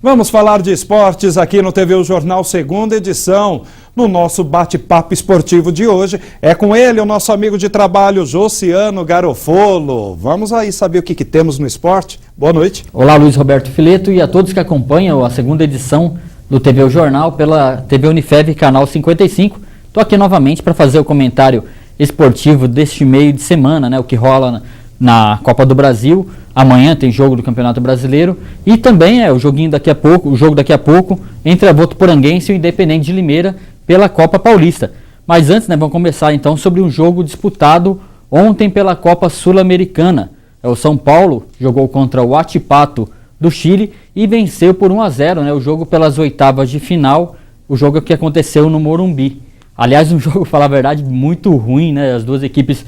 Vamos falar de esportes aqui no TV O Jornal, segunda edição. No nosso bate-papo esportivo de hoje, é com ele, o nosso amigo de trabalho, Josiano Garofolo. Vamos aí saber o que temos no esporte. Boa noite. Olá, Luiz Roberto Fileto e a todos que acompanham a segunda edição do TV O Jornal pela TV Unifev, canal 55. Estou aqui novamente para fazer o comentário esportivo deste meio de semana, né? O que rola na Copa do Brasil. Amanhã tem jogo do Campeonato Brasileiro e também o jogo daqui a pouco entre a Votuporanguense e o Independente de Limeira pela Copa Paulista. Mas antes, vamos começar então sobre um jogo disputado ontem pela Copa Sul-Americana. O São Paulo jogou contra o Huachipato do Chile e venceu por 1-0, o jogo pelas oitavas de final, o jogo que aconteceu no Morumbi. Aliás, um jogo, falar a verdade, muito ruim, as duas equipes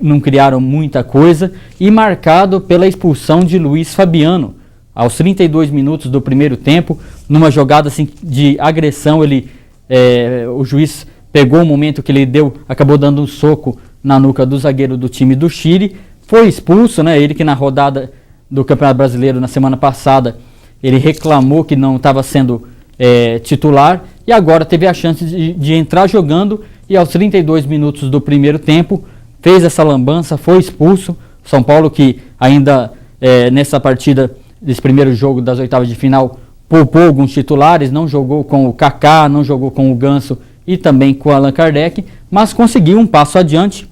não criaram muita coisa, e marcado pela expulsão de Luiz Fabiano. Aos 32 minutos do primeiro tempo, numa jogada assim, de agressão, o juiz pegou o momento que ele acabou dando um soco na nuca do zagueiro do time do Chile, foi expulso, ele que na rodada do Campeonato Brasileiro na semana passada, ele reclamou que não estava sendo titular, e agora teve a chance de entrar jogando, e aos 32 minutos do primeiro tempo, fez essa lambança, foi expulso. São Paulo que ainda nessa partida, desse primeiro jogo das oitavas de final, poupou alguns titulares, não jogou com o Kaká, não jogou com o Ganso e também com o Allan Kardec, mas conseguiu um passo adiante,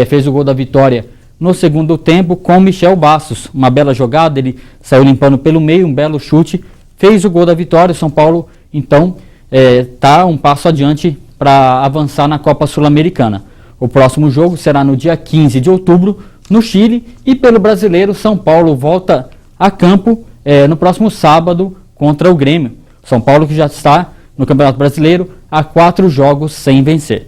fez o gol da vitória no segundo tempo com o Michel Bastos. Uma bela jogada, ele saiu limpando pelo meio, um belo chute, fez o gol da vitória. O São Paulo então está um passo adiante para avançar na Copa Sul-Americana. O próximo jogo será no dia 15 de outubro, no Chile, e pelo Brasileiro, São Paulo volta a campo no próximo sábado contra o Grêmio. São Paulo que já está no Campeonato Brasileiro há 4 jogos sem vencer.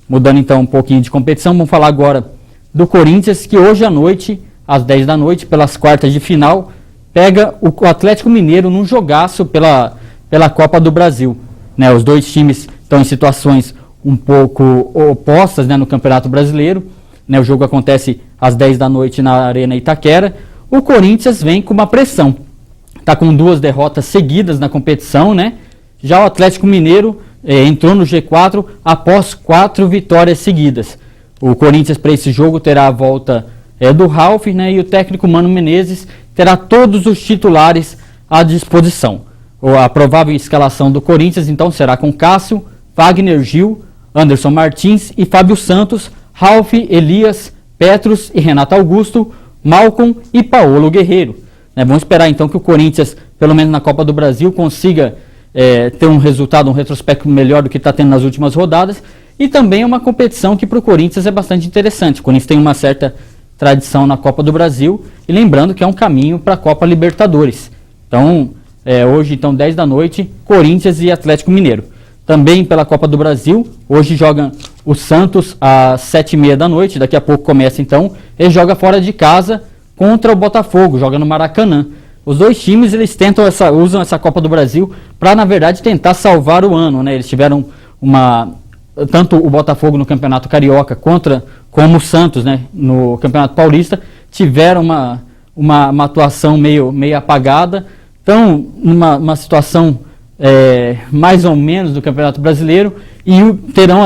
Mudando então um pouquinho de competição, vamos falar agora do Corinthians, que hoje à noite, às 10 da noite, pelas quartas de final, pega o Atlético Mineiro num jogaço pela Copa do Brasil. Os dois times estão em situações um pouco opostas no Campeonato Brasileiro. O jogo acontece às 10 da noite na Arena Itaquera. O Corinthians vem com uma pressão. Está com 2 derrotas seguidas na competição, Já o Atlético Mineiro entrou no G4 após 4 vitórias seguidas. O Corinthians, para esse jogo, terá a volta do Ralf, e o técnico Mano Menezes terá todos os titulares à disposição. A provável escalação do Corinthians, então, será com Cássio, Wagner Gil, Anderson Martins e Fábio Santos, Ralf, Elias, Petros e Renato Augusto, Malcom e Paolo Guerreiro. Vamos esperar então que o Corinthians, pelo menos na Copa do Brasil, consiga ter um resultado, um retrospecto melhor do que está tendo nas últimas rodadas, e também é uma competição que para o Corinthians é bastante interessante. O Corinthians tem uma certa tradição na Copa do Brasil, e lembrando que é um caminho para a Copa Libertadores. Então, hoje, 10 da noite, Corinthians e Atlético Mineiro. Também pela Copa do Brasil, hoje joga o Santos às 7h30 da noite, daqui a pouco começa então, ele joga fora de casa contra o Botafogo, joga no Maracanã. Os dois times usam essa Copa do Brasil para, na verdade, tentar salvar o ano. Eles tiveram tanto o Botafogo no Campeonato Carioca como o Santos no Campeonato Paulista, tiveram uma atuação meio apagada, então numa situação mais ou menos do Campeonato Brasileiro, e terão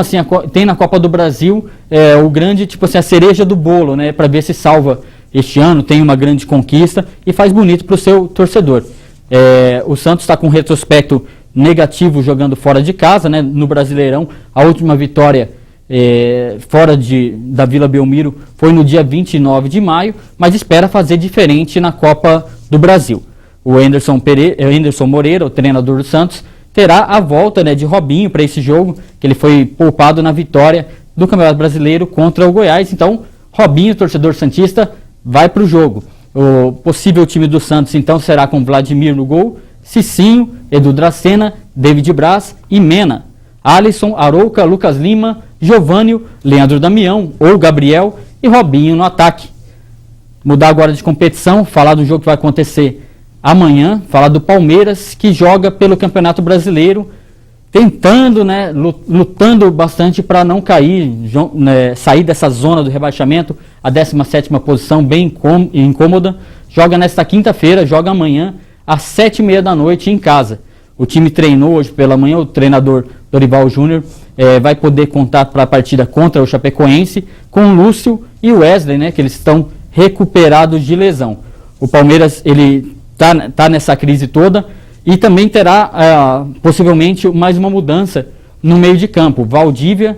tem na Copa do Brasil o grande, a cereja do bolo, para ver se salva este ano, tem uma grande conquista e faz bonito para o seu torcedor. O Santos está com um retrospecto negativo jogando fora de casa, no Brasileirão. A última vitória fora da Vila Belmiro foi no dia 29 de maio, mas espera fazer diferente na Copa do Brasil. O Anderson Moreira, o treinador do Santos, terá a volta de Robinho para esse jogo, que ele foi poupado na vitória do Campeonato Brasileiro contra o Goiás. Então, Robinho, torcedor santista, vai para o jogo. O possível time do Santos, então, será com Vladimir no gol, Cicinho, Edu Dracena, David Braz e Mena. Alisson, Arouca, Lucas Lima, Giovânio, Leandro Damião ou Gabriel e Robinho no ataque. Mudar agora de competição, falar do jogo que vai acontecer amanhã, falar do Palmeiras, que joga pelo Campeonato Brasileiro, tentando, lutando bastante para não cair, sair dessa zona do rebaixamento, a 17ª posição, bem incômoda. Joga nesta quinta-feira, joga amanhã, às 7h30 da noite em casa. O time treinou hoje pela manhã, o treinador Dorival Júnior vai poder contar para a partida contra o Chapecoense com o Lúcio e o Wesley, né, que eles estão recuperados de lesão. O Palmeiras ele tá nessa crise toda e também terá possivelmente mais uma mudança no meio de campo. Valdívia,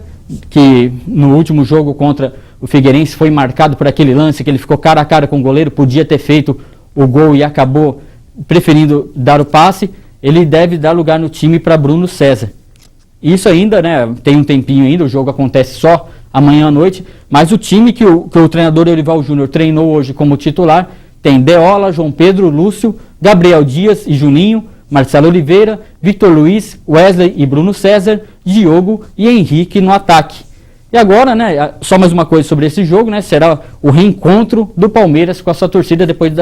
que no último jogo contra o Figueirense foi marcado por aquele lance que ele ficou cara a cara com o goleiro, podia ter feito o gol e acabou preferindo dar o passe, ele deve dar lugar no time para Bruno César. Isso ainda, né, tem um tempinho ainda, o jogo acontece só amanhã à noite, mas o time que o treinador Dorival Júnior treinou hoje como titular tem Deola, João Pedro, Lúcio, Gabriel Dias e Juninho, Marcelo Oliveira, Victor Luiz, Wesley e Bruno César, Diogo e Henrique no ataque. E agora, né, só mais uma coisa sobre esse jogo, né, será o reencontro do Palmeiras com a sua torcida depois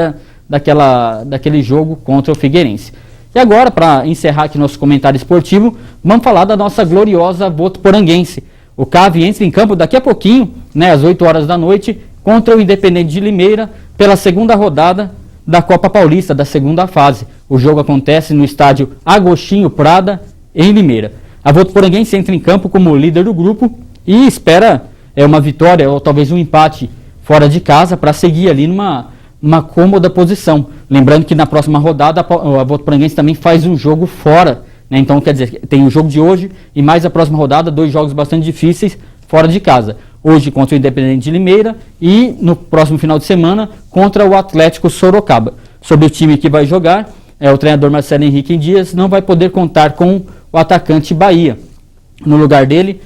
daquele jogo contra o Figueirense. E agora, para encerrar aqui nosso comentário esportivo, vamos falar da nossa gloriosa Votuporanguense. O CAV entra em campo daqui a pouquinho, né, às 8 horas da noite, contra o Independente de Limeira, pela segunda rodada da Copa Paulista, da segunda fase. O jogo acontece no estádio Agostinho Prada, em Limeira. A Votuporanguense entra em campo como líder do grupo e espera uma vitória ou talvez um empate fora de casa para seguir ali numa cômoda posição. Lembrando que na próxima rodada a Votuporanguense também faz um jogo fora, né? Então, quer dizer, tem o jogo de hoje e mais a próxima rodada, 2 jogos bastante difíceis fora de casa. Hoje contra o Independente de Limeira e no próximo final de semana contra o Atlético Sorocaba. Sobre o time que vai jogar, o treinador Marcelo Henrique Dias não vai poder contar com o atacante Bahia. No lugar dele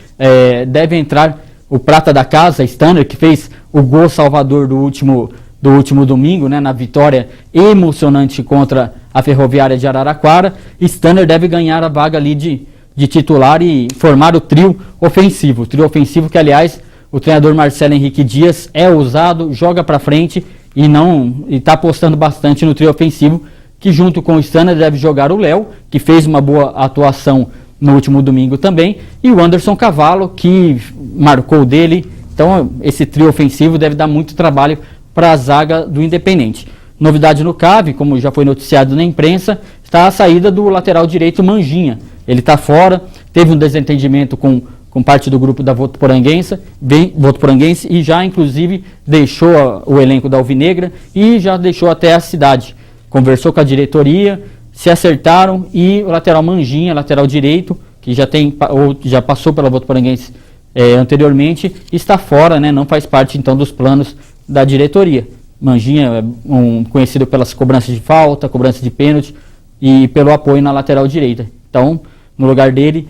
deve entrar o prata da casa, Stanner, que fez o gol salvador do último domingo, né, na vitória emocionante contra a Ferroviária de Araraquara. Stanner deve ganhar a vaga ali de titular e formar o trio ofensivo. O trio ofensivo que, aliás, o treinador Marcelo Henrique Dias é ousado, joga para frente e está apostando bastante no trio ofensivo, que junto com o Stanner deve jogar o Léo, que fez uma boa atuação no último domingo também, e o Anderson Cavalo, que marcou dele. Então esse trio ofensivo deve dar muito trabalho para a zaga do Independente. Novidade no CAV, como já foi noticiado na imprensa, está a saída do lateral direito Manjinha. Ele está fora, teve um desentendimento com parte do grupo da Votuporanguense e já inclusive deixou o elenco da Alvinegra e já deixou até a cidade. Conversou com a diretoria, se acertaram e o lateral Manjinha, lateral direito, que já passou pela Votuporanguense anteriormente, está fora, né, não faz parte então dos planos da diretoria. Manjinha é conhecido pelas cobranças de falta, cobrança de pênalti e pelo apoio na lateral direita. Então, no lugar dele,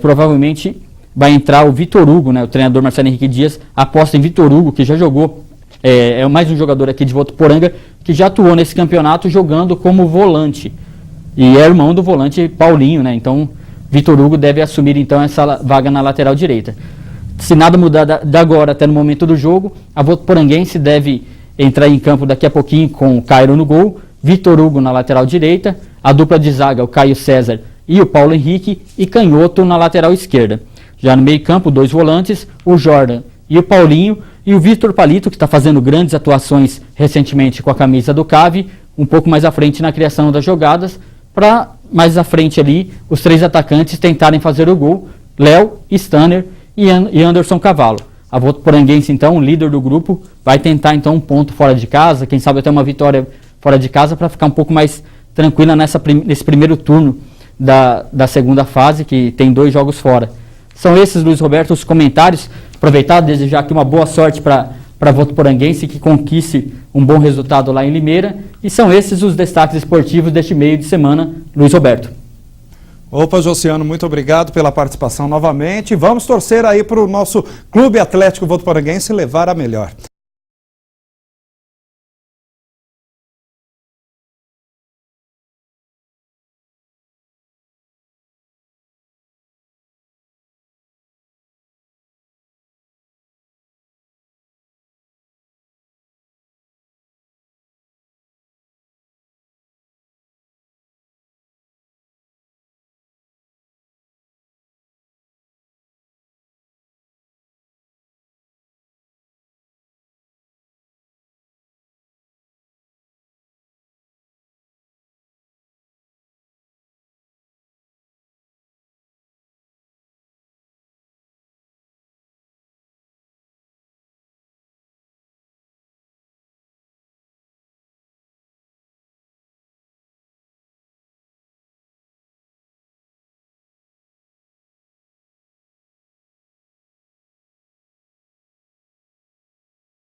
provavelmente vai entrar o Vitor Hugo, né? O treinador Marcelo Henrique Dias aposta em Vitor Hugo, que já jogou, é mais um jogador aqui de Votuporanga, que já atuou nesse campeonato jogando como volante. E é irmão do volante Paulinho, né? Então, Vitor Hugo deve assumir então essa vaga na lateral direita. Se nada mudar da agora até no momento do jogo, a Votuporanguense deve entrar em campo daqui a pouquinho com o Cairo no gol, Vitor Hugo na lateral direita, a dupla de zaga, o Caio César e o Paulo Henrique, e Canhoto na lateral esquerda. Já no meio campo, 2 volantes, o Jordan e o Paulinho, e o Vitor Palito, que está fazendo grandes atuações recentemente com a camisa do CAV, um pouco mais à frente na criação das jogadas, para mais à frente ali, os 3 atacantes tentarem fazer o gol, Léo, Stanner e Anderson Cavalo. A Votuporanguense, então, líder do grupo, vai tentar então um ponto fora de casa, quem sabe até uma vitória fora de casa, para ficar um pouco mais tranquila nesse primeiro turno da segunda fase, que tem 2 jogos fora. São esses, Luiz Roberto, os comentários. Aproveitar e desejar aqui uma boa sorte para a Votuporanguense, que conquiste um bom resultado lá em Limeira. E são esses os destaques esportivos deste meio de semana, Luiz Roberto. Opa, Josiano, muito obrigado pela participação novamente. Vamos torcer aí para o nosso Clube Atlético Votuporanguense levar a melhor.